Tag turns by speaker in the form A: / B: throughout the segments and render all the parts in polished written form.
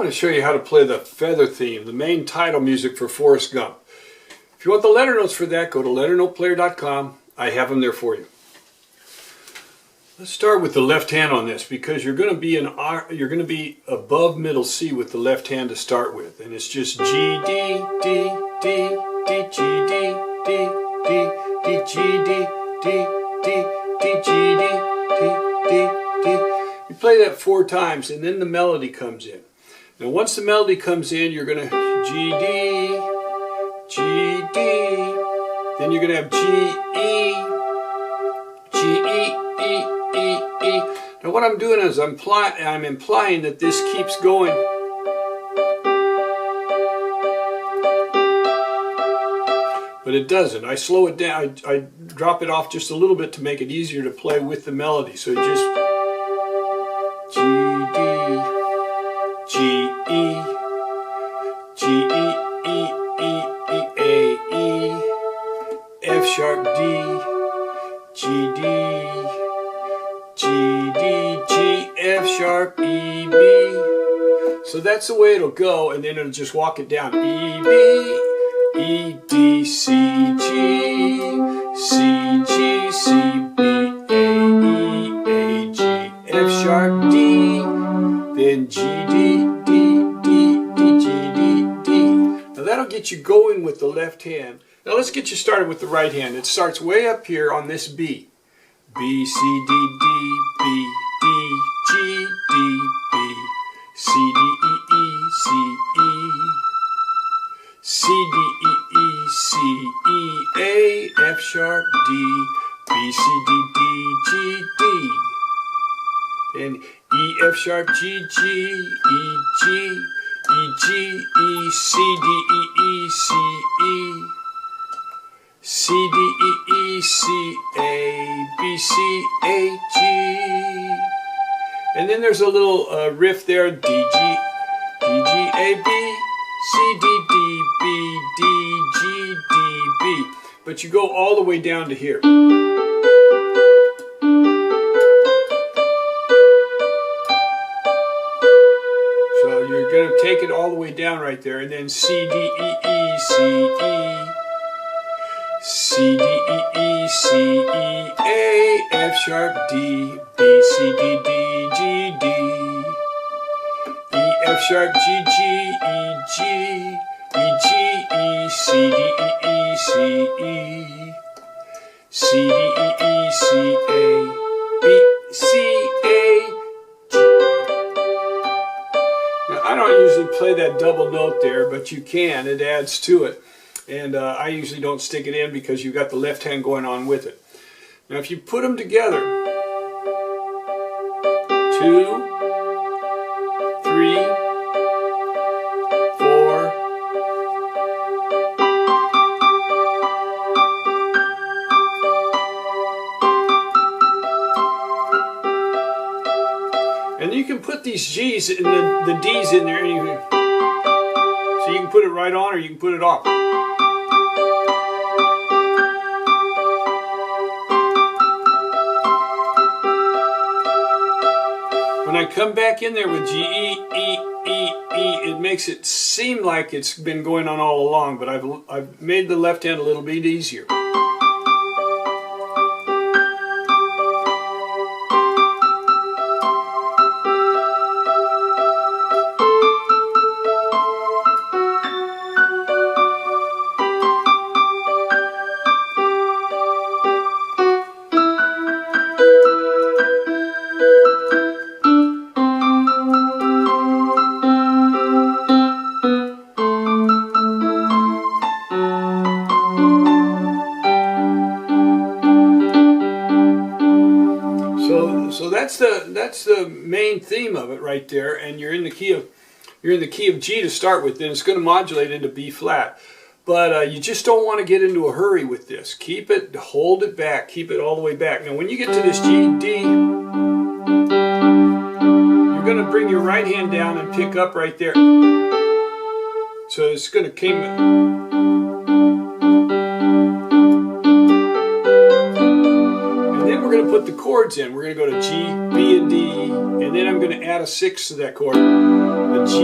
A: to show you how to play the feather theme, the main title music for Forrest Gump. If you want the letter notes for that, go to LetterNotePlayer.com. I have them there for you. Let's start with the left hand on this because you're going to be above middle C with the left hand to start with, and it's just G D D D D G D D D D G D D D D G D D D D. You play that 4 times, and then the melody comes in. Now, once the melody comes in, you're going to G D G D. Then you're going to have G E G E E E E. Now what I'm doing is I'm implying that this keeps going. But it doesn't. I slow it down. I drop it off just a little bit to make it easier to play with the melody. So just G D G E G E E E E A E F sharp D G D G D G F sharp E B. So that's the way it'll go, and then it'll just walk it down. E B E D C G C G C B A E A G F sharp D, then G D D D D G D D. Now that'll get you going with the left hand. Now let's get you started with the right hand. It starts way up here on this B. B, C, D, D, B, D, G, D, B, C, D, E, E, C, E, C, D, E, E, C, E, A, F sharp, D, B, C, D, D, G, D. Then E, F sharp, G, G, E, G, E, G, E, C, D, E, E, C, E. C, D, E, E, C, A, B, C, A, G. And then there's a little riff there, D, G, D, G, A, B, C, D, D, B, D, G, D, B. But you go all the way down to here. So you're going to take it all the way down right there, and then C, D, E, E, C, E. C, D, E, E, C, E, A, F sharp, D, B, C, D, D, G, D, E, F sharp, G, G, E, G, E, G, E, C, D, E, E, C, E, C, D, E, E, C, A, B, C, A, G. Now, I don't usually play that double note there, but you can. It adds to it. And I usually don't stick it in because you've got the left hand going on with it. Now if you put them together, 2, 3, 4, and you can put these G's and the D's in there, so you can put it right on or you can put it off. When I come back in there with G, E, E, E, E, it makes it seem like it's been going on all along, but I've made the left hand a little bit easier. So that's the main theme of it right there, and you're in the key of G to start with. Then it's going to modulate into B flat, but you just don't want to get into a hurry with this. Keep it, hold it back, keep it all the way back. Now when you get to this G, D, you're going to bring your right hand down and pick up right there. So it's going to come. And then we're we're going to put the chords in. We're going to go to G, B, and D, and then I'm going to add a 6 to that chord. A G, B,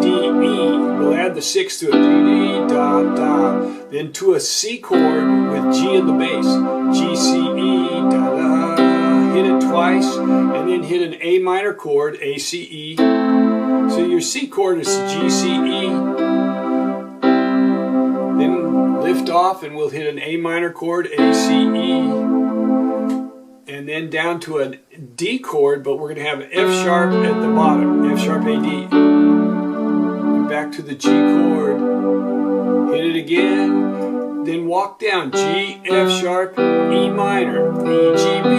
A: D, E. We'll add the 6 to it. D, D, da, da. Then to a C chord with G in the bass. G, C, E, da, da. Hit it twice, and then hit an A minor chord, A, C, E. So your C chord is G, C, E. Then lift off, and we'll hit an A minor chord, A, C, E. And then down to a D chord, but we're going to have an F sharp at the bottom, F sharp, A, D. And back to the G chord, hit it again, then walk down, G, F sharp, E minor, E, G, B.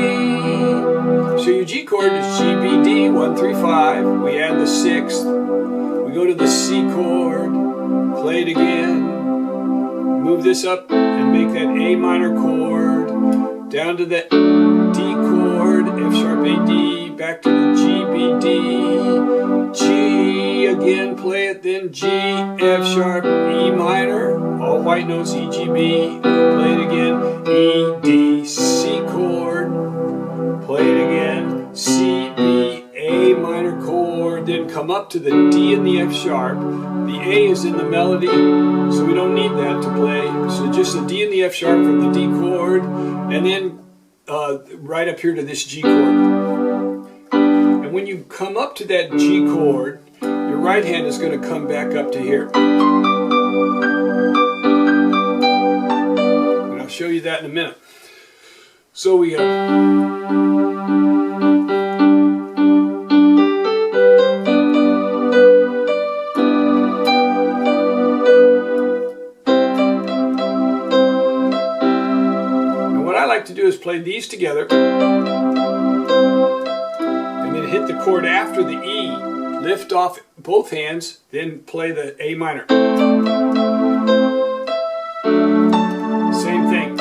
A: So your G chord is G, B, D, 1, 3, 5. We add the 6th, we go to the C chord, play it again, move this up and make that A minor chord, down to the D chord, F sharp, A, D, back to the G, B, D, G again, play it, then G, F sharp, E minor, all white notes, E, G, B, play it again, E, D, C chord, play it again, C, B, A minor chord, then come up to the D and the F sharp. The A is in the melody, so we don't need that to play. So just the D and the F sharp from the D chord, and then right up here to this G chord. And when you come up to that G chord, your right hand is going to come back up to here. And I'll show you that in a minute. So we to do is play these together and then hit the chord after the E, lift off both hands, then play the A minor. Same thing.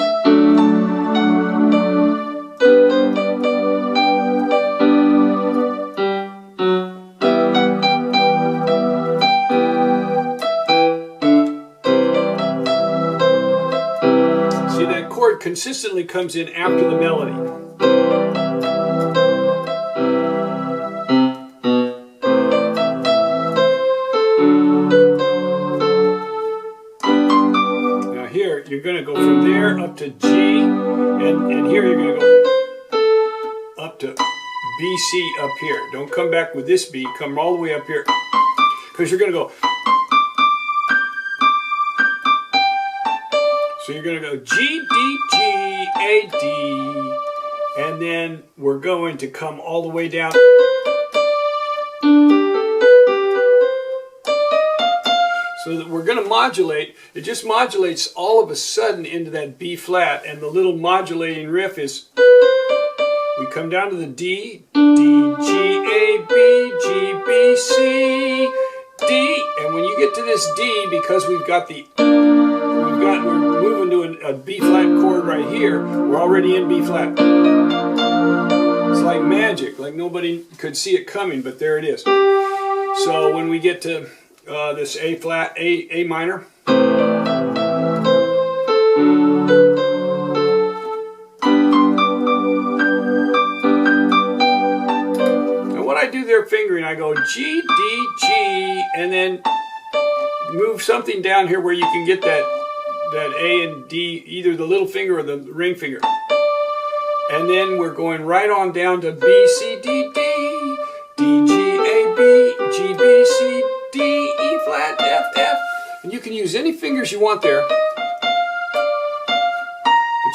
A: See, that chord consistently comes in after the melody. Now here, you're going to go from there up to G, and here you're going to go up to B, C up here. Don't come back with this B, come all the way up here. Because you're going to go. So you're going to go G, D, G, A, D, and then we're going to come all the way down. So that we're going to modulate. It just modulates all of a sudden into that B flat, and the little modulating riff is, we come down to the D, D, G, A, B, G, B, C, D, and when you get to this D, because we're moving to a B flat chord right here, we're already in B flat. It's like magic, like nobody could see it coming, but there it is. So when we get to this A flat, A minor, and what I do there fingering, I go G, D, G, and then move something down here where you can get that A and D, either the little finger or the ring finger. And then we're going right on down to B, C, D, D, D, G, A, B, G, B, C, D, E flat, F, F. And you can use any fingers you want there. But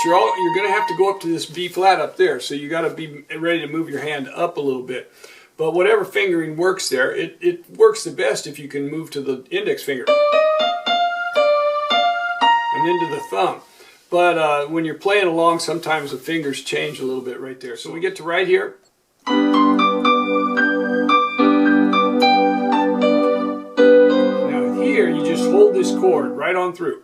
A: you're going to have to go up to this B flat up there. So you got to be ready to move your hand up a little bit. But whatever fingering works there, it works the best if you can move to the index finger. And then to the thumb. But when you're playing along, sometimes the fingers change a little bit right there. So we get to right here. Now here, you just hold this chord right on through.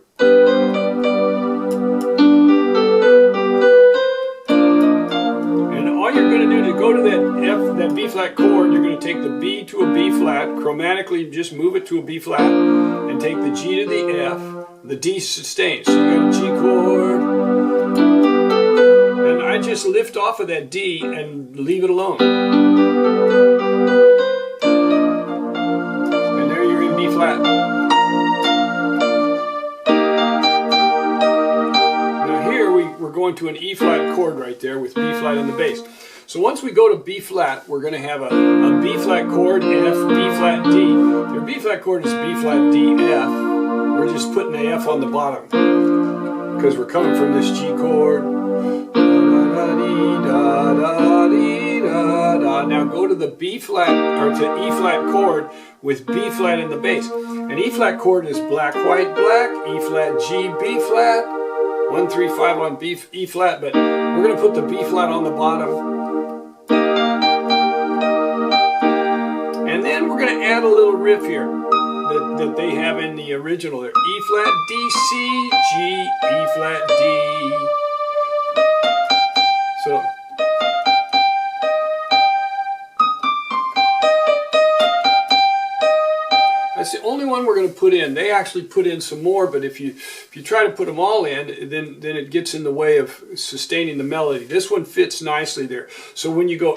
A: And all you're going to do to go to that B flat chord, you're going to take the B to a B flat, chromatically just move it to a B flat, and take the G to the F. The D sustained, so you got a G chord, and I just just lift off of that D and leave it alone. And there you're in B flat. Now here we're going to an E flat chord right there with B flat in the bass. So once we go to B flat, we're going to have a B flat chord, F, B flat, D. Your B flat chord is B flat, D, F. We're just putting the F on the bottom because we're coming from this G chord. Now go to the B flat or to E flat chord with B flat in the bass. An E flat chord is black, white, black, E flat, G, B flat, 1, 3, 5 on B, E flat, but we're going to put the B flat on the bottom. And then we're going to add a little riff here that they have in the original. E flat, D, C, G, E flat, D. So that's the only one we're going to put in. They actually put in some more, but if you try to put them all in, then it gets in the way of sustaining the melody. This one fits nicely there. So when you go,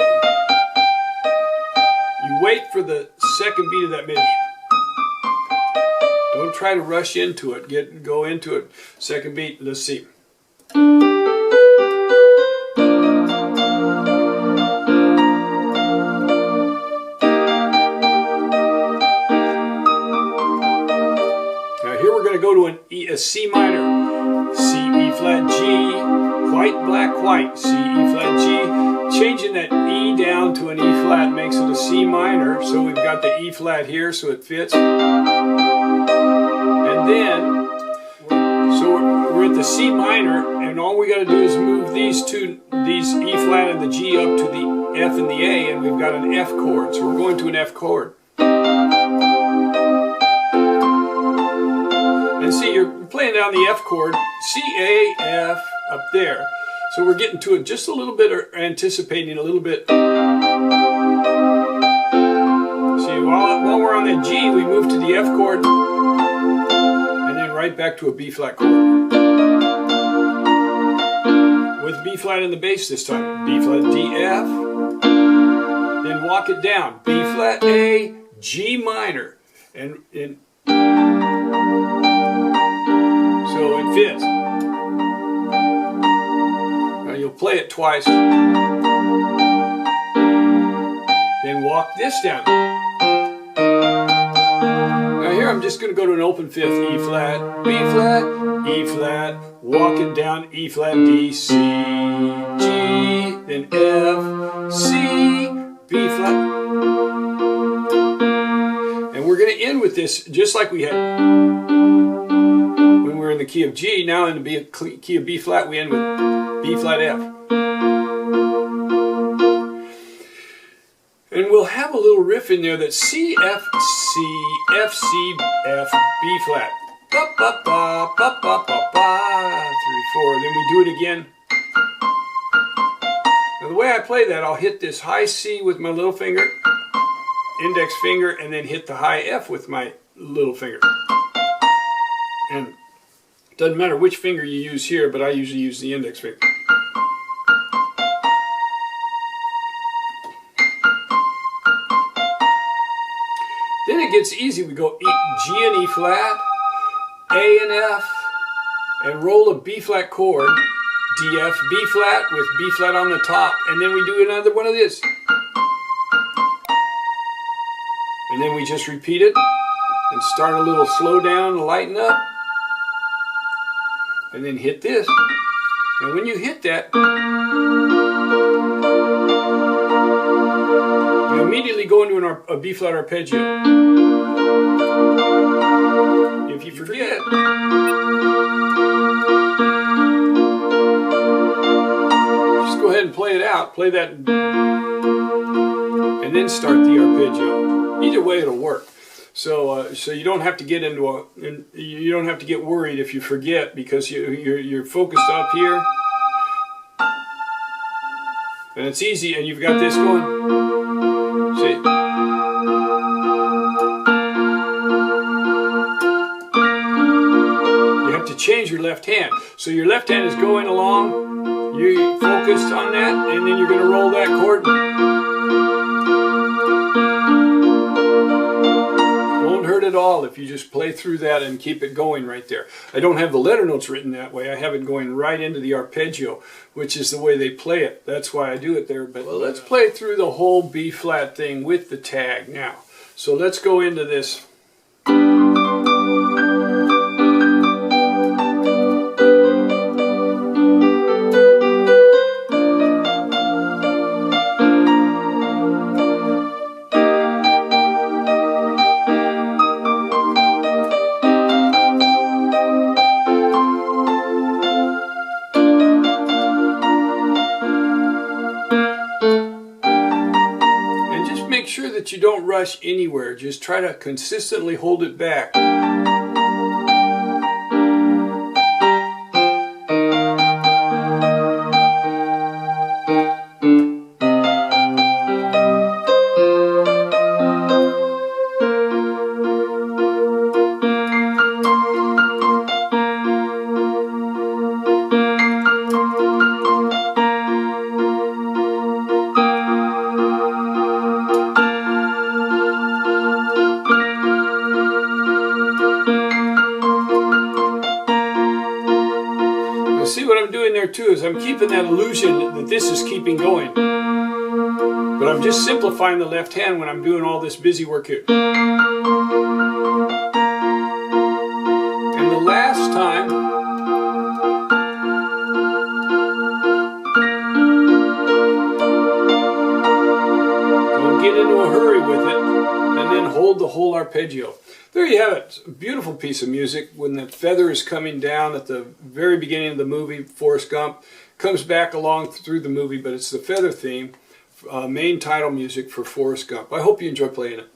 A: you wait for the second beat of that melody. Don't try to rush into it. Go into it. Second beat. Let's see. Go to a C minor, C, E flat, G, white, black, white, C, E flat, G. Changing that E down to an E flat makes it a C minor, so we've got the E flat here so it fits. And then, so we're at the C minor, and all we got to do is move these E flat and the G up to the F and the A, and we've got an F chord, so we're going to an F chord. And see, you're playing down the F chord, C, A, F, up there. So we're getting to it just a little bit, or anticipating a little bit. See, while we're on that G, we move to the F chord, and then right back to a B flat chord. With B flat in the bass this time. B flat, D, F. Then walk it down. B flat, A, G minor. And so it fits. Now you'll play it twice. Then walk this down. Now here I'm just going to go to an open fifth. E flat, B flat, E flat, walk it down, E flat, D, C, G, then F, C, B flat. And we're going to end with this just like we had in the key of G. Now in the key of B flat we end with B flat F. And we'll have a little riff in there that's C, F, C, F, C, F, B flat. Ba, ba, ba, ba, ba, ba, ba, 3, 4. Then we do it again. Now the way I play that, I'll hit this high C with my little finger, index finger, and then hit the high F with my little finger. And doesn't matter which finger you use here, but I usually use the index finger. Then it gets easy. We go G and E flat, A and F, and roll a B flat chord, D, F, B flat with B flat on the top, and then we do another one of this. And then we just repeat it and start a little slow down, lighten up. And then hit this. And when you hit that, you immediately go into a B flat arpeggio. If you forget, just go ahead and play it out. Play that, and then start the arpeggio. Either way, it'll work. So you don't have to get you don't have to get worried if you forget, because you're focused up here, and it's easy, and you've got this going. See, you have to change your left hand. So your left hand is going along. You focused on that, and then you're going to roll that chord. Won't hurt at all if you just play through that and keep it going right there. I don't have the letter notes written that way. I have it going right into the arpeggio, which is the way they play it. That's why I do it there. But let's play through the whole B flat thing with the tag now. So let's go into this. Make sure that you don't rush anywhere. Just try to consistently hold it back. See what I'm doing there too is I'm keeping that illusion that this is keeping going. But I'm just simplifying the left hand when I'm doing all this busy work here. And the last time, don't get into a hurry with it, and then hold the whole arpeggio. There you have it. A beautiful piece of music when the feather is coming down at the very beginning of the movie, Forrest Gump. Comes back along through the movie, but it's the feather theme, main title music for Forrest Gump. I hope you enjoy playing it.